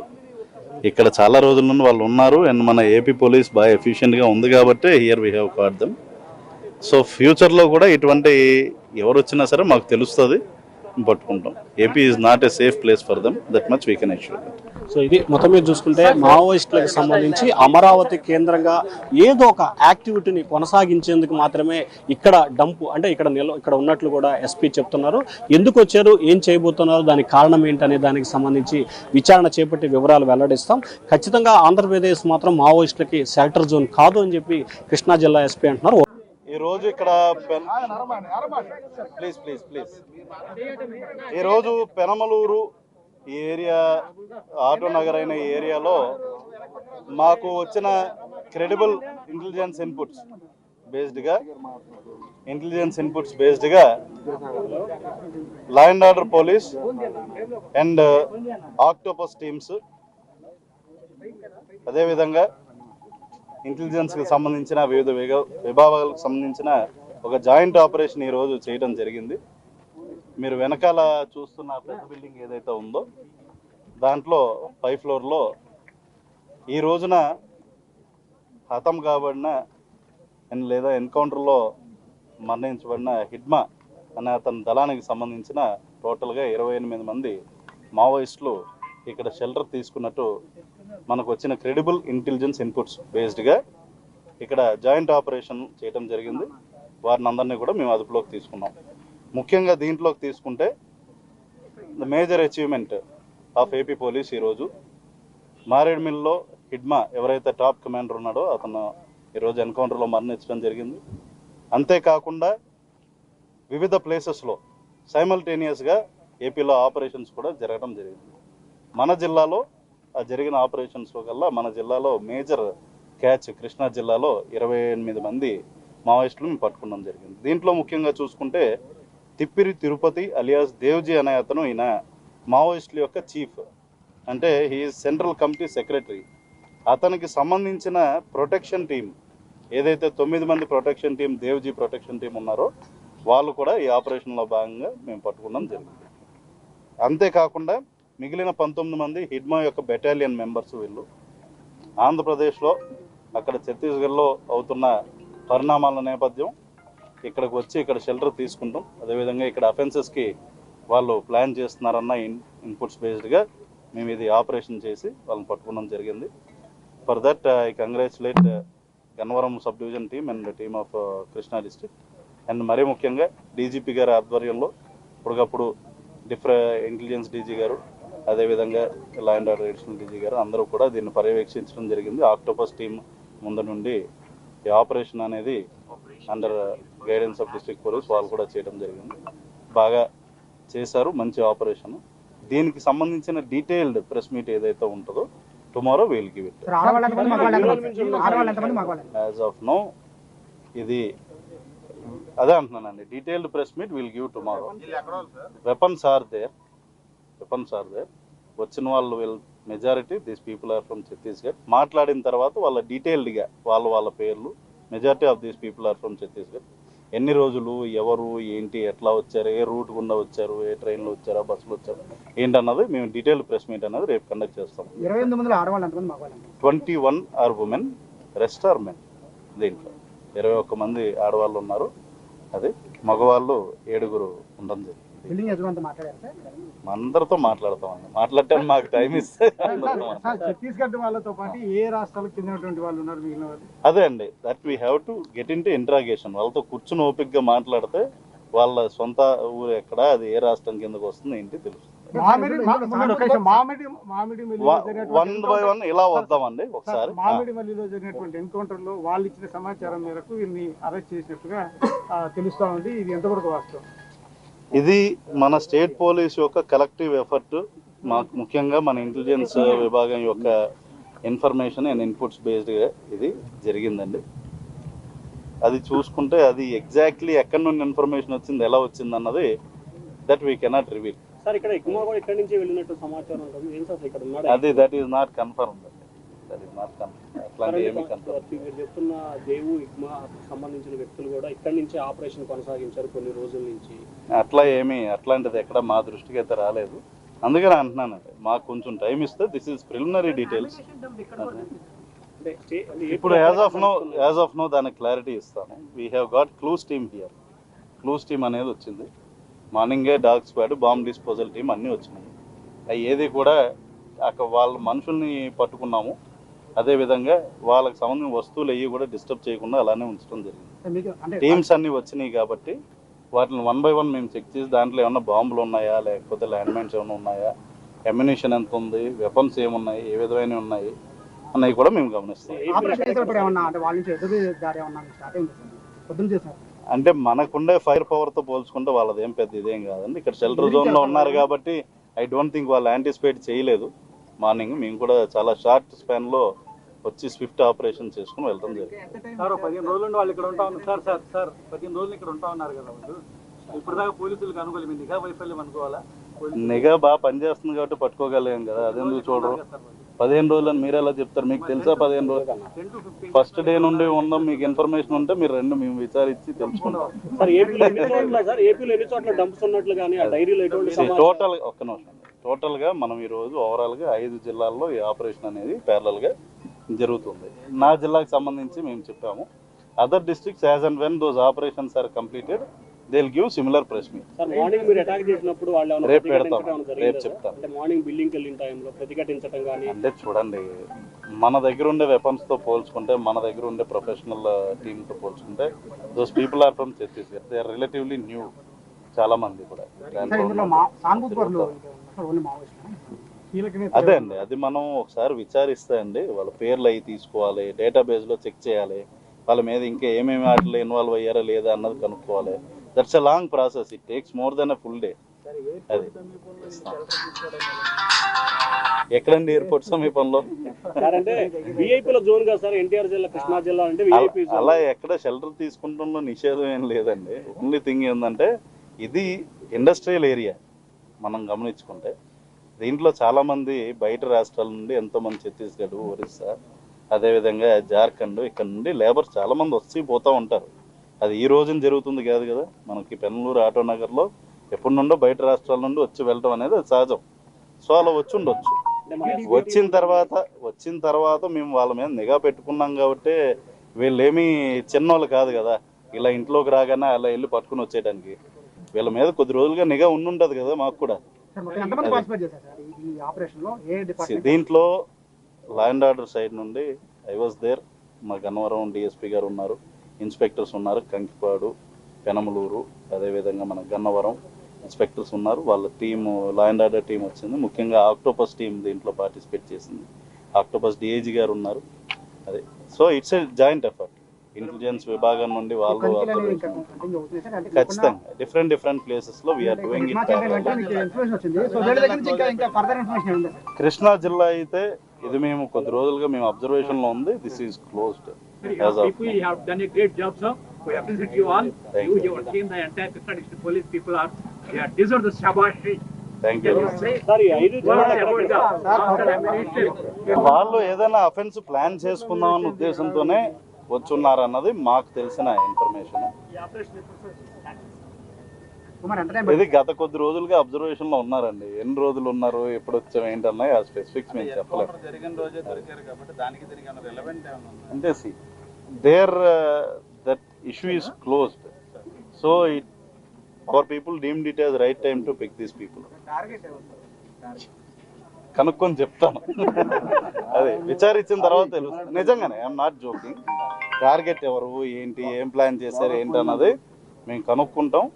ఇక్కడ చాలా రోజుల నుండి వాళ్ళు ఉన్నారు అండ్ మన ఏపీ పోలీస్ బాగా ఎఫిషియెంట్గా ఉంది కాబట్టి here we have caught them. So ఫ్యూచర్లో కూడా ఇటువంటి ఎవరు వచ్చినా సరే మాకు తెలుస్తుంది, పట్టుకుంటాం. AP is not a safe place for them, that much we can assure that.
So ఇది మొత్తం మీద చూసుకుంటే మావోయిస్టులకు సంబంధించి అమరావతి కేంద్రంగా ఏదో ఒక యాక్టివిటీని కొనసాగించేందుకు మాత్రమే ఇక్కడ డంపు అంటే ఇక్కడ ఉన్నట్లు కూడా ఎస్పీ చెప్తున్నారు. ఎందుకు వచ్చారు, ఏం చేయబోతున్నారు, దానికి కారణం ఏంటనే దానికి సంబంధించి విచారణ చేపట్టి వివరాలు వెల్లడిస్తాం. ఖచ్చితంగా ఆంధ్రప్రదేశ్ మాత్రం మావోయిస్టులకి షెల్టర్ జోన్ కాదు అని చెప్పి కృష్ణా జిల్లా ఎస్పీ అంటున్నారు.
ఈరోజు ఇక్కడ ఈరోజు పెనమలూరు ఈ ఏరియా ఆటో నగర్ అయిన ఈ ఏరియాలో మాకు వచ్చిన క్రెడిబుల్ ఇంటెలిజెన్స్ ఇన్పుట్స్ బేస్డ్గా law and order police and Octopus teams అదేవిధంగా ఇంటెలిజెన్స్కి సంబంధించిన వివిధ విభాగాలకు సంబంధించిన ఒక జాయింట్ ఆపరేషన్ ఈరోజు చేయడం జరిగింది. మీరు వెనకాల చూస్తున్న పెద్ద బిల్డింగ్ ఏదైతే ఉందో దాంట్లో 5th ఫ్లోర్లో ఈ రోజున హతం కాబడిన లేదా ఎన్కౌంటర్లో మరణించబడిన హిడ్మా అనే అతని దళానికి సంబంధించిన టోటల్గా 28 మంది మావోయిస్టులు ఇక్కడ షెల్టర్ తీసుకున్నట్టు మనకు వచ్చిన క్రెడిబుల్ ఇంటెలిజెన్స్ ఇన్పుట్స్ బేస్డ్గా ఇక్కడ జాయింట్ ఆపరేషన్ చేయడం జరిగింది. వారిని అందరినీ కూడా మేము అదుపులోకి తీసుకున్నాం. ముఖ్యంగా దీంట్లోకి తీసుకుంటే the major achievement of AP police ఈరోజు మారేడుమిల్లో హిడ్మా ఎవరైతే టాప్ కమాండర్ ఉన్నాడో అతను ఈరోజు ఎన్కౌంటర్లో మరణించడం జరిగింది. అంతేకాకుండా వివిధ ప్లేసెస్లో సైమల్టేనియస్గా ఏపీలో ఆపరేషన్స్ కూడా జరగడం జరిగింది. మన జిల్లాలో ఆ జరిగిన ఆపరేషన్స్లో కల్లా మన జిల్లాలో మేజర్ క్యాచ్ కృష్ణా జిల్లాలో 28 మంది మావోయిస్టులు మేము పట్టుకోవడం జరిగింది. దీంట్లో ముఖ్యంగా చూసుకుంటే తిప్పిరి తిరుపతి అలియాస్ దేవ్జీ అనే అతను ఈయన మావోయిస్టుల యొక్క చీఫ్, అంటే హీ సెంట్రల్ కమిటీ సెక్రటరీ. అతనికి సంబంధించిన ప్రొటెక్షన్ టీం ఏదైతే 9 మంది protection team Devji protection team ఉన్నారో వాళ్ళు కూడా ఈ ఆపరేషన్లో భాగంగా మేము పట్టుకోవడం జరిగింది. అంతేకాకుండా మిగిలిన 19 మంది హిడ్మా యొక్క బెటాలియన్ మెంబర్స్. వీళ్ళు ఆంధ్రప్రదేశ్లో అక్కడ ఛత్తీస్గఢ్లో అవుతున్న పరిణామాల నేపథ్యం ఇక్కడికి వచ్చి ఇక్కడ షెల్టర్ తీసుకుంటాం. అదేవిధంగా ఇక్కడ అఫెన్సెస్కి వాళ్ళు ప్లాన్ చేస్తున్నారన్న ఇన్పుట్స్ బేస్డ్గా మేము ఇది ఆపరేషన్ చేసి వాళ్ళని పట్టుకోవడం జరిగింది. For that I congratulate Gannavaram sub division team and team of Krishna district. And మరీ ముఖ్యంగా డీజీపీ గారి ఆధ్వర్యంలో ఇప్పటికప్పుడు ఇంటెలిజెన్స్ డీజీ గారు అదేవిధంగా లా అండ్ ఆర్డర్ అడిషనల్ డీజీ గారు అందరూ కూడా దీన్ని పర్యవేక్షించడం జరిగింది. ఆక్టోపస్ టీమ్ ముందు నుండి ఈ ఆపరేషన్ అనేది under guidance of district police వాళ్ళు కూడా చేయడం జరిగింది. బాగా చేశారు, మంచి ఆపరేషన్. దీనికి సంబంధించిన డీటెయిల్డ్ ప్రెస్ మీట్ ఏదైతే ఉంటుందో tomorrow will give it. As of now ఇది అదే అంటున్నానండి, detailed press meet will give tomorrow. Weapons are there వచ్చిన వాళ్ళు majority these people are from Chhattisgarh. మాట్లాడిన తర్వాత వాళ్ళ డీటెయిల్డ్గా వాళ్ళ పేర్లు, majority of these people are from Chhattisgarh. ఎన్ని రోజులు, ఎవరు, ఏంటి, ఎట్లా వచ్చారు, ఏ రూట్ గుండా వచ్చారు, ఏ ట్రైన్లో వచ్చారా, బస్సులో వచ్చారు ఏంటన్నది మేము డీటెయిల్ ప్రెస్ మీట్ అనేది రేపు కండక్ట్ చేస్తాం.
28 మంది ఆడవాళ్ళు, ఎంతమంది మగవాళ్ళు?
21 are women, rest are men. దీంట్లో 21 మంది ఆడవాళ్ళు ఉన్నారు, అదే మగవాళ్ళు 7 ఉండడం జరిగింది.
బిల్డింగ్ యజమానితో మాట్లాడారు సార్?
అందరితో మాట్లాడతామండి, మాట్లాడటానికి మాకు టైం ఇస్తే
ఛత్తీస్గఢ్ వాళ్ళతో పాటు ఏ రాష్ట్రాలకు చెందినటువంటి వాళ్ళు ఉన్నారు మిగిలిన వాళ్ళు?
అదే అండి, that we have to get in to interrogation. వాళ్ళతో కూర్చుని ఓపిక్గా మాట్లాడితే వాళ్ళ సొంత ఊరు ఎక్కడ, అది ఏ రాష్ట్రం కిందకు వస్తుంది ఏంటి తెలుస్తుంది. వన్ బై వన్ ఇలా వద్దామండి ఒకసారి.
మామిడిమల్లిలో జరిగినటువంటి ఎన్కౌంటర్ లో వాళ్ళు ఇచ్చిన సమాచారం మేరకు వీరిని అరెస్ట్ చేసినట్టుగా తెలుస్తా ఉంది. ఇది ఎంతవరకు వాస్తవం?
ఇది మన స్టేట్ పోలీస్ యొక్క కలెక్టివ్ ఎఫర్ట్. మాకు ముఖ్యంగా మన ఇంటెలిజెన్స్ విభాగం యొక్క ఇన్ఫర్మేషన్ అండ్ ఇన్పుట్స్ బేస్డ్గా ఇది జరిగిందండి. అది చూసుకుంటే అది ఎగ్జాక్ట్లీ ఎక్కడి నుండి ఇన్ఫర్మేషన్ వచ్చింది, ఎలా వచ్చింది అన్నది that we cannot reveal.
Sir ఇక్కడ ఎక్కువ కూడా ఇక్కడి నుంచి వెళ్ళినట్టు సమాచారం ఉంటుంది. ఏం సార్ ఇక్కడ ఉన్నాడు?
అది that is not confirm. That is not confirm. అట్లాంటి ఏమీ కన్ఫర్మ్.
మీరు చెప్తున్న దేవు ఇగ్మా సంబంధించిన వ్యక్తులు కూడా ఇక్కడి నుంచి ఆపరేషన్ కొనసాగించారు కొన్ని రోజుల నుంచి.
అట్లా ఏమీ అట్లాంటిది ఎక్కడ మా దృష్టికి అయితే రాలేదు. అందుకని అంటున్నానండి, మాకు కొంచెం టైం ఇస్తే దిస్ ఈస్ ప్రిలిమినరీ డీటెయిల్స్. ఇప్పుడు యాజ్ ఆఫ్ నో దానికి క్లారిటీ ఇస్తాను. We have got clues team here. Clues team అనేది వచ్చింది. మార్నింగే dog squad, bomb disposal team అన్నీ వచ్చినాయి. అవి ఏది కూడా అక్కడ వాళ్ళ మనుషుల్ని పట్టుకున్నాము. అదేవిధంగా వాళ్ళకి సంబంధించిన వస్తువులు అవి కూడా డిస్టర్బ్ చేయకుండా అలానే ఉంచడం జరిగింది. టీమ్స్ అన్నీ వచ్చినాయి కాబట్టి వాటిని 1 by 1 మేము చెక్ చేసి దాంట్లో ఏమన్నా బాంబులు ఉన్నాయా, లేకపోతే ల్యాండ్ మైన్స్ ఏమైనా ఉన్నాయా, అమ్యునిషన్ ఎంత ఉంది, వెపన్స్ ఏమున్నాయి, ఏ విధమైన ఉన్నాయి అన్నవి కూడా మేము గమనిస్తాం. అంటే మనకుండే ఫైర్ పవర్తో పోల్చుకుంటే వాళ్ళది ఏం పెద్ద ఇదేం కాదండి. ఇక్కడ షెల్టర్ జోన్లో ఉన్నారు కాబట్టి ఐ డోంట్ థింక్ వాళ్ళు యాంటిసిపేట్ చేయలేదు. మార్నింగ్ మేము కూడా చాలా షార్ట్ స్పాన్లో వచ్చి స్విఫ్ట్ ఆపరేషన్ చేసుకుని వెళ్ళడం జరిగింది.
15 రోజుల నుండి వాళ్ళు ఇక్కడ ఉంటా ఉన్నారు సార్ 15 రోజులు ఇక్కడ ఉంటా ఉన్నారు కదా వాళ్ళు. ఇప్పుడు దాకా పోలీసులకు అనుకూలం నిఘా వైఫల్యం అనుకోవాలా?
నిఘా బాగా పనిచేస్తుంది కాబట్టి పట్టుకోగలిగాం కదా, అదెందుకు చూడరు? 15 రోజులు అని మీరు ఎలా చెప్తారు? మీకు తెలుసా 15 రోజులు? ఫస్ట్ డే నుండి ఉందాం, మీకు ఇన్ఫర్మేషన్ ఉంటే మీరు రెండు మేము విచారించి తెలుసుకుంటాం. టోటల్ ఒక్క నిమిషం. టోటల్గా మనం ఈరోజు ఓవరాల్గా 5 జిల్లాల్లో ఈ ఆపరేషన్ అనేది ప్యారలల్గా జరుగుతుంది. నా జిల్లాకు సంబంధించి మేము చెప్పాము. Other districts as and when those operations are completed they will give similar press meet.
Morning మీరు అటాక్ చేసినప్పుడు వాళ్ళు
రేపు పెడతాం, రేపు చెప్తాను.
అంటే మార్నింగ్ బిల్డింగ్కి వెళ్ళిన టైంలో ప్రతిఘటించడం కానీ
అంటే చూడండి, మన దగ్గర ఉండే వెపన్స్తో పోల్చుకుంటే, మన దగ్గర ఉండే ప్రొఫెషనల్ టీమ్తో పోల్చుకుంటే those people are from Chhattisgarh. They are relatively new. చాలా మంది కూడా అదే అండి, అది మనం ఒకసారి విచారిస్తే అండి వాళ్ళ పేర్లు అవి తీసుకోవాలి, డేటాబేస్లో చెక్ చేయాలి, వాళ్ళ మీద ఇంకా ఏమేమి వాటిలో ఇన్వాల్వ్ అయ్యారా లేదా అన్నది కనుక్కోవాలి. That's a long process. It takes more than a full day. అది ఎక్కడండి ఎయిర్పోర్ట్ సమీపంలో? అలా ఎక్కడ షెల్టర్ తీసుకుంటాంలో నిషేధం ఏం లేదండి. ఓన్లీ థింగ్ ఏంటంటే ఇది ఇండస్ట్రియల్ ఏరియా. మనం గమనించుకుంటే దీంట్లో చాలామంది బయట రాష్ట్రాల నుండి ఎంతోమంది ఛత్తీస్గఢ్, ఒరిస్సా, అదేవిధంగా జార్ఖండ్ ఇక్కడ నుండి లేబర్స్ చాలామంది వచ్చి పోతూ ఉంటారు. అది ఈ రోజున జరుగుతుంది కాదు కదా. మనకి పెనలూరు ఆటోనగర్లో ఎప్పటి నుండో బయట రాష్ట్రాల నుండి వచ్చి వెళ్ళటం అనేది అది సహజం. సో అలా వచ్చి ఉండొచ్చు. వచ్చిన తర్వాత మేము వాళ్ళ మీద నిఘా పెట్టుకున్నాం కాబట్టి వీళ్ళేమీ చిన్నోళ్ళు కాదు కదా. ఇలా ఇంట్లోకి రాగానే అలా వెళ్ళి పట్టుకుని వచ్చేయడానికి వీళ్ళ మీద కొద్ది రోజులుగా నిఘా ఉండుంటది కదా మాకు కూడా. దీంట్లో లా అండ్ ఆర్డర్ సైడ్ నుండి ఐ వాజ్ దేర్. మా గన్నవరం డిఎస్పీ గారు ఉన్నారు, ఇన్స్పెక్టర్స్ ఉన్నారు, కంకిపాడు, పెనమలూరు, అదేవిధంగా మన గన్నవరం ఇన్స్పెక్టర్స్ ఉన్నారు. వాళ్ళ team, law and order team వచ్చింది. ముఖ్యంగా ఆక్టోపస్ టీం దీంట్లో పార్టిసిపేట్ చేసింది. ఆక్టోపస్ డిఐజీ గారు ఉన్నారు. అదే so it's a joint effort. Intelligence విభాగం నుండి వాళ్ళు ఖచ్చితంగా డిఫరెంట్ ప్లేసెస్ లో వీఆర్ డూయింగ్ ఇట్. కృష్ణా జిల్లా అయితే ఇది మేము కొద్ది రోజులుగా మేము అబ్జర్వేషన్ లో ఉంది. This is closed. Thank you.
Sir ఈ 5 జిల్లాల
వాళ్ళు ఏదైనా అఫెన్స్ ప్లాన్ చేసుకుందామన్న ఉద్దేశంతోనే వచ్చున్నారన్నది మాకు తెలిసిన ఇన్ఫర్మేషన్. ఇది గత కొద్ది రోజులుగా అబ్జర్వేషన్ లో ఉన్నారండి. ఎన్ని రోజులు ఉన్నారు, ఎప్పుడు వచ్చాం, ఏంటన్నా ఆ స్పెసిఫిక్స్ మేము చెప్పలేము. అంటే there that issue is closed. So our people deemed it as right time to pick these people. కనుక్కొని చెప్తాను. అదే విచారించిన తర్వాత తెలుస్తుంది. నిజంగానే ఐఎమ్ నాట్ జోకింగ్. టార్గెట్ ఎవరు, ఏంటి, ఏం ప్లాన్ చేశారు, ఏంటి అన్నది మేము కనుక్కుంటాం.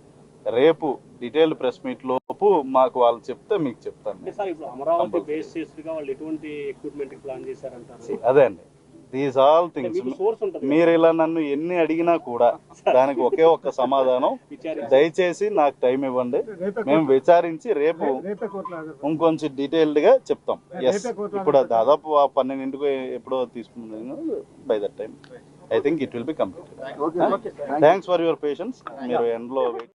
రేపు డీటెయిల్డ్ ప్రెస్ మీట్ లోపు మాకు వాళ్ళు చెప్తే మీకు చెప్తాను.
సార్ ఇప్పుడు అమరావతి బేస్ చేసుగా వాళ్ళు ఎటువంటి ఎక్విప్మెంట్ ప్లాన్ చేశారంటారు?
అదే అండి, దీస్ ఆల్ థింగ్స్.
సోర్స్ ఉంటుంది.
మీరు ఇలా నన్ను ఎన్ని అడిగినా కూడా దానికి ఒకే ఒక్క సమాధానం, దయచేసి నాకు టైం ఇవ్వండి, మేము విచారించి రేపు ఇంకొంచెం డీటెయిల్డ్ గా చెప్తాం. ఎస్, ఇప్పుడు దాదాపు 12ంటికి ఎప్పుడో తీసుకున్నాను. By that time I think it will be complete. Thanks for your patience. మీరు ఎండ్లో వెయిట్